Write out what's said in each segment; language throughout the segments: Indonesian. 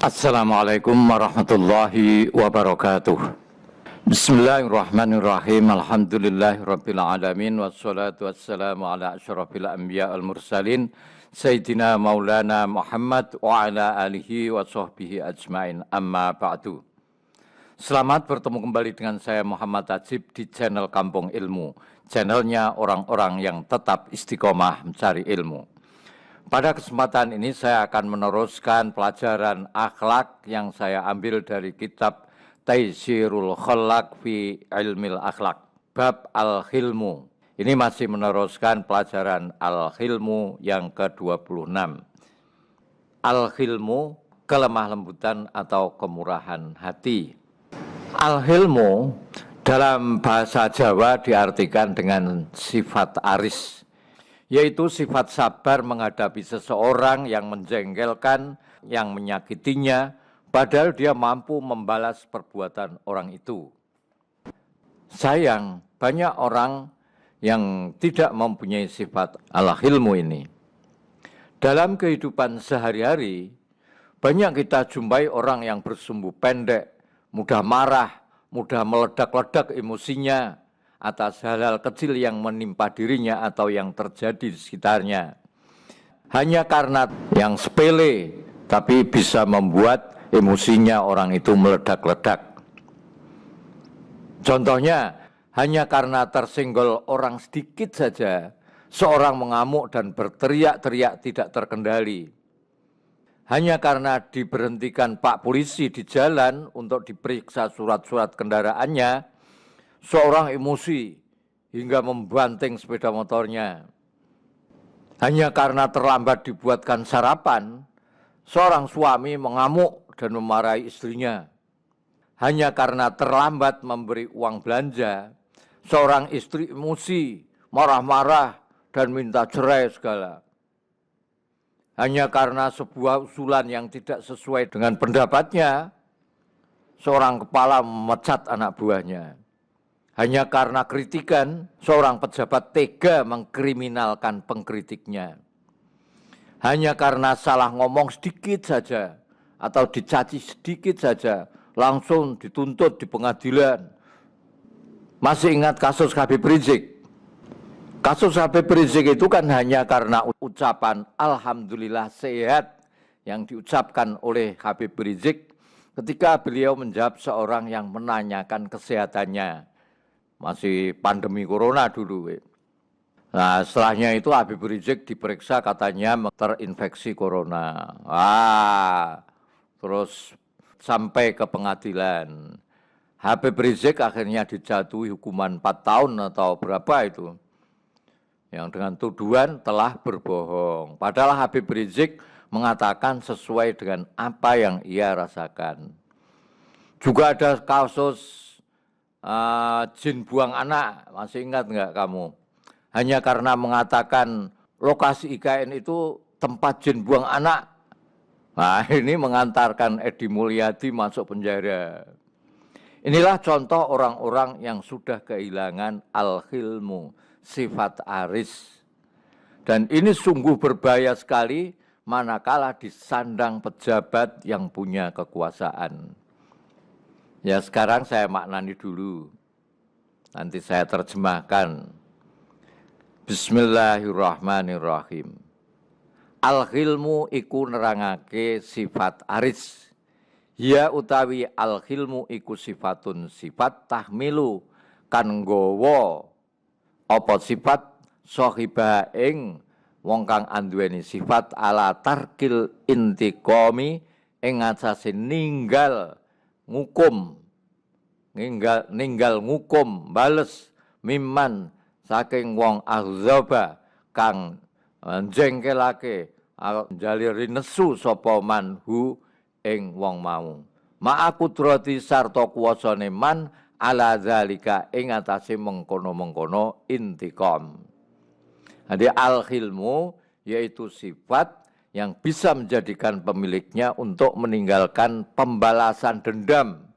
Assalamualaikum warahmatullahi wabarakatuh. Bismillahirrahmanirrahim. Alhamdulillahirabbil alamin wassalatu wassalamu ala asyrafil anbiya wal mursalin sayyidina maulana Muhammad wa ala alihi wa sahbihi ajmain. Amma ba'du. Selamat bertemu kembali dengan saya Muhammad Ajib di channel Kampung Ilmu, channelnya orang-orang yang tetap istiqomah mencari ilmu. Pada kesempatan ini saya akan meneruskan pelajaran akhlak yang saya ambil dari kitab Taysirul Khallaq fi Ilmil Akhlaq, bab Al-Hilmu. Ini masih meneruskan pelajaran Al-Hilmu yang ke-26. Al-Hilmu, kelemah lembutan atau kemurahan hati. Al-Hilmu dalam bahasa Jawa diartikan dengan sifat aris, yaitu sifat sabar menghadapi seseorang yang menjengkelkan, yang menyakitinya, padahal dia mampu membalas perbuatan orang itu. Sayang, banyak orang yang tidak mempunyai sifat al-hilmu ini. Dalam kehidupan sehari-hari, banyak kita jumpai orang yang bersumbu pendek, mudah marah, mudah meledak-ledak emosinya atas hal-hal kecil yang menimpa dirinya atau yang terjadi di sekitarnya. Hanya karena yang sepele, tapi bisa membuat emosinya orang itu meledak-ledak. Contohnya, hanya karena tersenggol orang sedikit saja, seorang mengamuk dan berteriak-teriak tidak terkendali. Hanya karena diberhentikan Pak Polisi di jalan untuk diperiksa surat-surat kendaraannya, seorang emosi hingga membanting sepeda motornya. Hanya karena terlambat dibuatkan sarapan, seorang suami mengamuk dan memarahi istrinya. Hanya karena terlambat memberi uang belanja, seorang istri emosi, marah-marah dan minta cerai segala. Hanya karena sebuah usulan yang tidak sesuai dengan pendapatnya, seorang kepala memecat anak buahnya. Hanya karena kritikan, seorang pejabat tega mengkriminalkan pengkritiknya. Hanya karena salah ngomong sedikit saja atau dicaci sedikit saja, langsung dituntut di pengadilan. Masih ingat kasus Habib Rizik? Kasus Habib Rizik itu kan hanya karena ucapan Alhamdulillah sehat yang diucapkan oleh Habib Rizik ketika beliau menjawab seorang yang menanyakan kesehatannya. Masih pandemi corona dulu. Nah, setelahnya itu Habib Rizik diperiksa katanya terinfeksi corona. Terus sampai ke pengadilan. Habib Rizik akhirnya dijatuhi hukuman 4 tahun atau berapa itu. Yang dengan tuduhan telah berbohong. Padahal Habib Rizik mengatakan sesuai dengan apa yang ia rasakan. Juga ada kasus jin buang anak, masih ingat enggak kamu? Hanya karena mengatakan lokasi IKN itu tempat jin buang anak. Nah, ini mengantarkan Edi Mulyadi masuk penjara. Inilah contoh orang-orang yang sudah kehilangan al-hilmu, sifat aris. Dan ini sungguh berbahaya sekali manakala disandang pejabat yang punya kekuasaan. Ya, sekarang saya maknani dulu. Nanti saya terjemahkan. Bismillahirrahmanirrahim. Al-hilmu iku nerangake sifat aris. Ya utawi al-hilmu iku sifatun sifat tahmilu kan nggawa apa sifat sahibah ing wong kang anduweni sifat ala tarkil intiqami ing atase ninggal ngukum, ninggal ngukum, bales, mimman, saking wong ahzaba, kang jengkelake, jaliri nesu sapa manhu, ing wong mau. Ma'a kudrati sarta kuwasane man, ala zalika ing atase mengkono-mengkono intiqam. Jadi al-hilmu, yaitu sifat yang bisa menjadikan pemiliknya untuk meninggalkan pembalasan dendam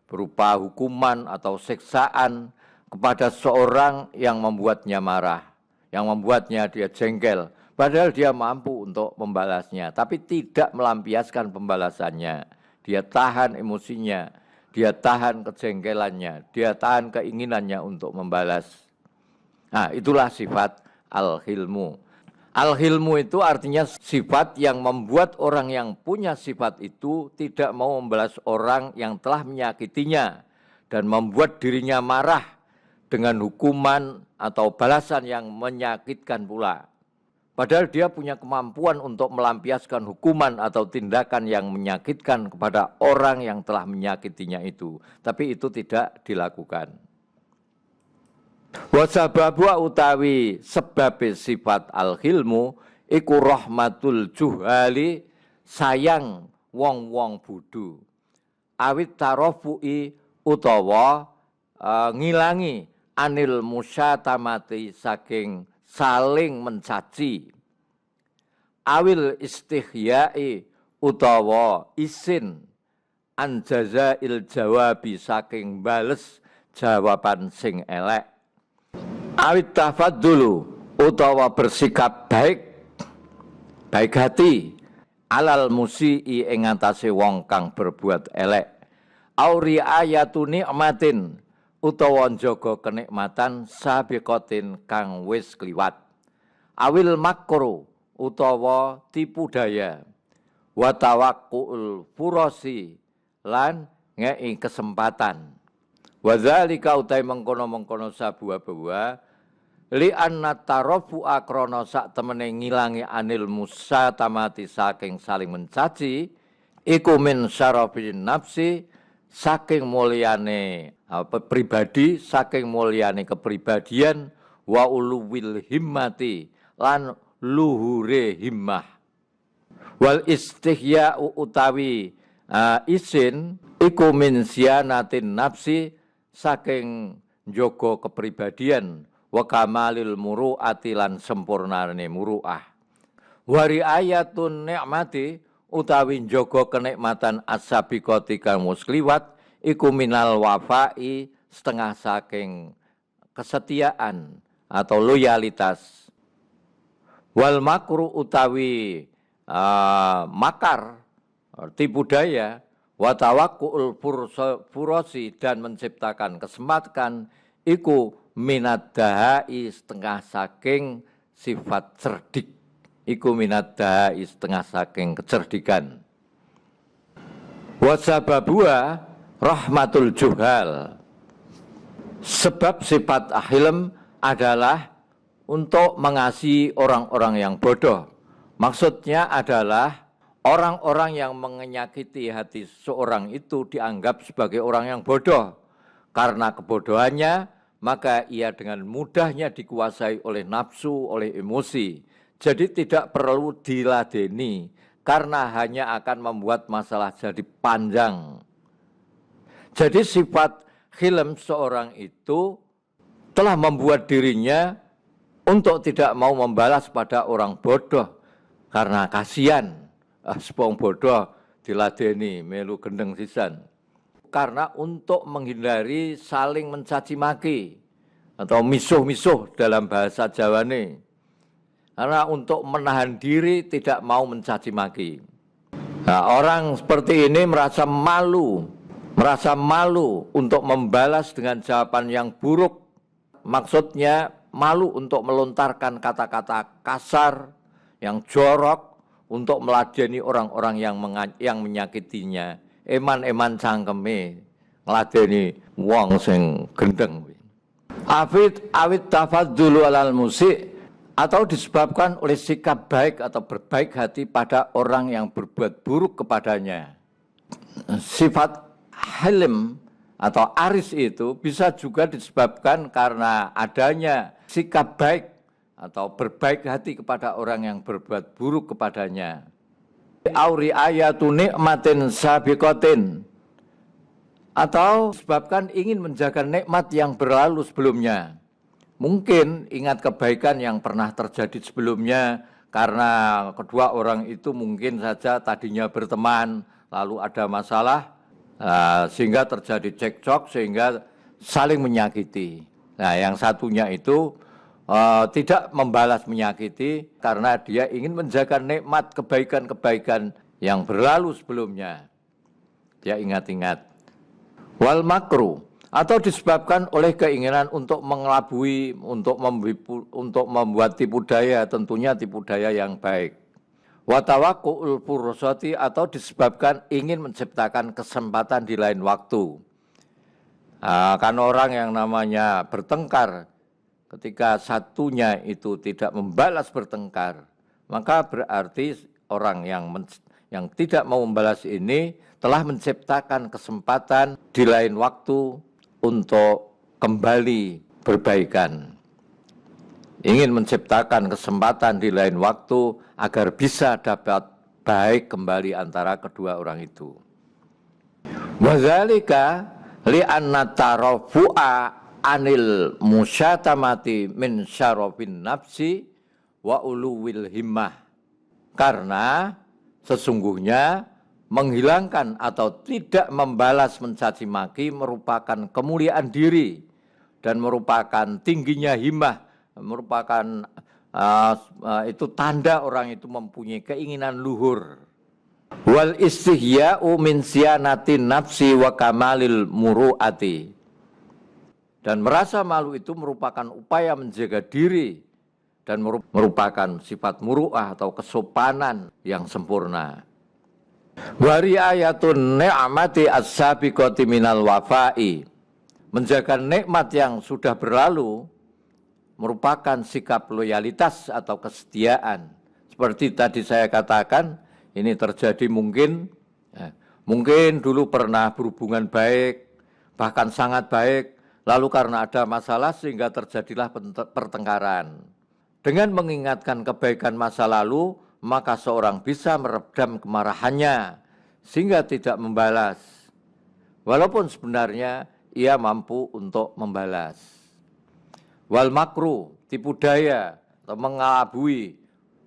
berupa hukuman atau siksaan kepada seorang yang membuatnya marah, yang membuatnya dia jengkel, Padahal dia mampu untuk membalasnya, tapi tidak melampiaskan pembalasannya. Dia tahan emosinya, dia tahan kejengkelannya, dia tahan keinginannya untuk membalas. Nah, itulah sifat al-hilmu. Al-hilmu itu artinya sifat yang membuat orang yang punya sifat itu tidak mau membalas orang yang telah menyakitinya dan membuat dirinya marah dengan hukuman atau balasan yang menyakitkan pula. Padahal dia punya kemampuan untuk melampiaskan hukuman atau tindakan yang menyakitkan kepada orang yang telah menyakitinya itu. Tapi itu tidak dilakukan. Wasababu utawi sebab sifat al-hilmu iku rahmatul juhali sayang wong-wong bodho. Awit tarofu'i utawa ngilangi anil musyatamati saking saling mencaci. Awil istihyai utawa isin an jazail jawabi saking bales jawaban sing elek. Awit tafaddulu utawa bersikap baik hati alal musii ing atase wong kang berbuat elek. Auri ayatu nikmatin utawa njaga kenikmatan sabiqatin kang wis kliwat. Awil makru utawa tipu daya. Wa tawaqqul furosi lan ngei kesempatan. Wa dzalika utai mengkono-mengkono sabuha-buha li anna tarafu akrana sak temene ngilangi anil musa tamati saking saling mencaci iku min syarafin nafsi saking mulyane pribadi saking mulyane kepribadian wa uluwil himmati lan luhure himmah wal istihya utawi isin iku min sianatin nafsi saking njaga kepribadian wa kamalil muru'ati lan sempurnane muru'ah. Wa riayatun nikmati utawi njaga kenikmatan as-sabiqati kang wis kliwat iku minal wafa'i setengah saking kesetiaan atau loyalitas. Wal makru utawi makar tipu daya wa tawakkul furosi dan menciptakan kesempatan iku minad dahai setengah saking sifat cerdik. Iku minad dahai setengah saking kecerdikan. Wasababua rahmatul juhal. Sebab sifat hilm adalah untuk mengasihi orang-orang yang bodoh. Maksudnya adalah orang-orang yang menyakiti hati seorang itu dianggap sebagai orang yang bodoh. Karena kebodohannya, maka ia dengan mudahnya dikuasai oleh nafsu, oleh emosi. Jadi tidak perlu diladeni, karena hanya akan membuat masalah jadi panjang. Jadi sifat hilm seorang itu telah membuat dirinya untuk tidak mau membalas pada orang bodoh. Karena kasihan, sepong bodoh diladeni, melu gendeng sisan. Karena untuk menghindari saling mencaci maki atau misuh-misuh dalam bahasa Jawa ini. Karena untuk menahan diri tidak mau mencaci maki. Nah, orang seperti ini merasa malu untuk membalas dengan jawaban yang buruk. Maksudnya malu untuk melontarkan kata-kata kasar, yang jorok, untuk meladeni orang-orang yang menyakitinya. Eman cangkeme ngladeni wong sing gendeng. Awit tafaddulu alal musik atau disebabkan oleh sikap baik atau berbaik hati pada orang yang berbuat buruk kepadanya. Sifat hilm atau aris itu bisa juga disebabkan karena adanya sikap baik atau berbaik hati kepada orang yang berbuat buruk kepadanya. Auri ayatu nikmatin sabiqatin atau sebabkan ingin menjaga nikmat yang berlalu sebelumnya. Mungkin ingat kebaikan yang pernah terjadi sebelumnya karena kedua orang itu mungkin saja tadinya berteman lalu ada masalah sehingga terjadi cekcok sehingga saling menyakiti. Nah, yang satunya itu tidak membalas menyakiti karena dia ingin menjaga nikmat kebaikan-kebaikan yang berlalu sebelumnya. Dia ingat-ingat. Wal makruh, atau disebabkan oleh keinginan untuk mengelabui, untuk membuat tipu daya, tentunya tipu daya yang baik. Watawakku'ul fursati, atau disebabkan ingin menciptakan kesempatan di lain waktu. Kan orang yang namanya bertengkar, ketika satunya itu tidak membalas bertengkar, maka berarti orang yang tidak mau membalas ini telah menciptakan kesempatan di lain waktu untuk kembali berbaikan. Ingin menciptakan kesempatan di lain waktu agar bisa dapat baik kembali antara kedua orang itu. Wadzalika li'anna tarafu'a anil musyatamati min syarafin nafsi wa uluwil himmah. Karena sesungguhnya menghilangkan atau tidak membalas mencaci maki merupakan kemuliaan diri dan merupakan tingginya himmah, merupakan itu tanda orang itu mempunyai keinginan luhur. Wal istihya'u min siyanatin nafsi wa kamalil muru'ati. Dan merasa malu itu merupakan upaya menjaga diri dan merupakan sifat muru'ah atau kesopanan yang sempurna. Wa ri'ayatun ni'mati as-sabiqati minal wafa'i. Menjaga nikmat yang sudah berlalu merupakan sikap loyalitas atau kesetiaan. Seperti tadi saya katakan, ini terjadi mungkin dulu pernah berhubungan baik, bahkan sangat baik, lalu karena ada masalah sehingga terjadilah pertengkaran. Dengan mengingatkan kebaikan masa lalu, maka seorang bisa meredam kemarahannya sehingga tidak membalas. Walaupun sebenarnya ia mampu untuk membalas. Wal makruh, tipu daya atau mengelabui,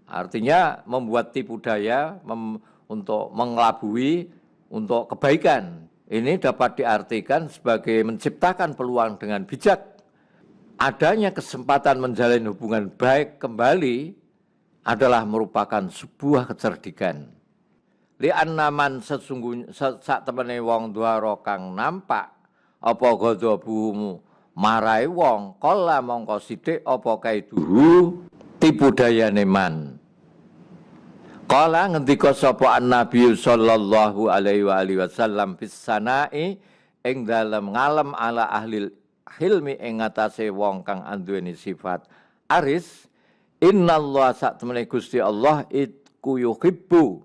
artinya membuat tipu daya untuk mengelabui untuk kebaikan. Ini dapat diartikan sebagai menciptakan peluang dengan bijak. Adanya kesempatan menjalin hubungan baik kembali adalah merupakan sebuah kecerdikan. Li'anna man sesungguhnya sak temene wong duara kang nampak apa ghadabu marai wong kala mongko sithik apa kaiduhu tipu dayane man. Kala ngendika sapa an-nabi sallallahu alaihi wasallam fis sanai ing dalem ngalem ala ahli hilmi ing ngatasé wong kang anduweni sifat aris. Innallaha sak temene Gusti Allah iku yuhibbu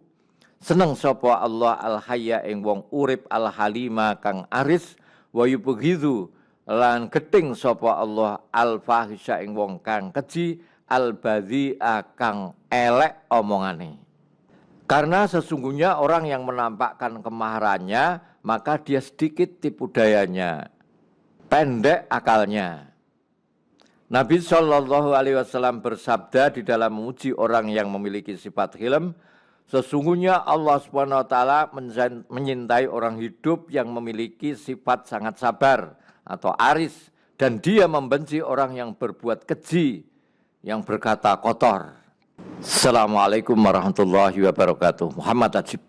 seneng sapa Allah al-hayya ing wong urip al-halima kang aris wa yubghidhu lan geting sapa Allah al-fahisha ing wong kang keji al-badhi'a kang elek omongane. Karena sesungguhnya orang yang menampakkan kemaharannya, maka dia sedikit tipu dayanya, pendek akalnya. Nabi SAW bersabda di dalam memuji orang yang memiliki sifat hilm, sesungguhnya Allah SWT menyintai orang hidup yang memiliki sifat sangat sabar atau aris, dan dia membenci orang yang berbuat keji, yang berkata kotor. Assalamualaikum warahmatullahi wabarakatuh. Muhammad Ajib.